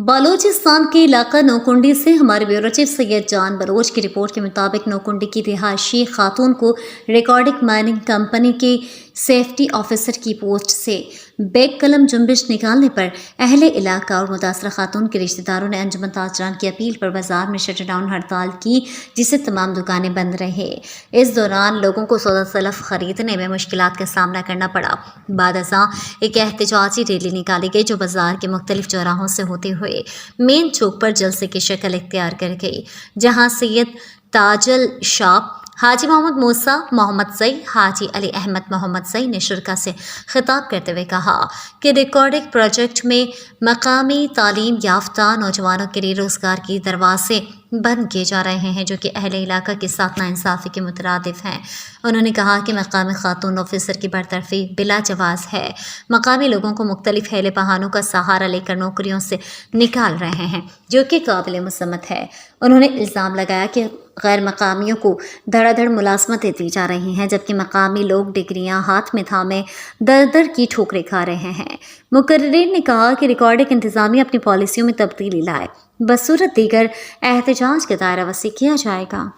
बलूचिस्तान के इलाका नौकुंडी से हमारे ब्यूरो चीफ सैयद जान बलोच की रिपोर्ट के मुताबिक नौकुंडी की रिहायशी खातून को रिकॉर्डिंग माइनिंग कंपनी के सेफ्टी ऑफिसर की पोस्ट से बेग कलम जुम्बिश निकालने पर अहले इलाका और मुतासरा खातून के रिश्तेदारों ने अंजुमन ताजरान की अपील पर बाजार में शटर डाउन हड़ताल की, जिससे तमाम दुकानें बंद रहे। इस दौरान लोगों को सौदा सलफ खरीदने में मुश्किलात का सामना करना पड़ा। बाद अज़ां एक एहतजाजी रैली निकाली गई जो बाजार के मुख्तलिफ चौराहों से होते हुए मेन चौक पर जलसे की शक्ल इख्तियार कर गई, जहाँ सैयद ताजल शाह, हाजी मोहम्मद मूसा, मोहम्मद सई, हाजी अली अहमद मोहम्मद सई ने शुरका से खिताब करते हुए कहा कि रिकॉर्डिंग प्रोजेक्ट में मकामी तालीम याफ्ता नौजवानों के लिए रोज़गार के दरवाजे बंद किए जा रहे हैं, जो कि अहले इलाका के साथ नाइंसाफ़ी के मुतरादिफ हैं। उन्होंने कहा कि मकामी खातून ऑफिसर की बरतरफी बिला जवाज़ है। मकामी लोगों को मुख्तलिफ हेले बहानों का सहारा लेकर नौकरियों से निकाल रहे हैं, जो कि काबिल मुसम्मत है। उन्होंने इल्ज़ाम लगाया कि गैर मकामियों को धड़ाधड़ मुलाजमतें दी जा रही हैं, जबकि मकामी लोग डिग्रियां हाथ में थामे दर दर की ठोकरें खा रहे हैं। मुकर्रिरीन ने कहा कि रिकॉर्डिंग इंतज़ामिया अपनी पॉलिसियों में तब्दीली लाए, बसूरत दीगर एहतजाज का दायरा वसी किया जाएगा।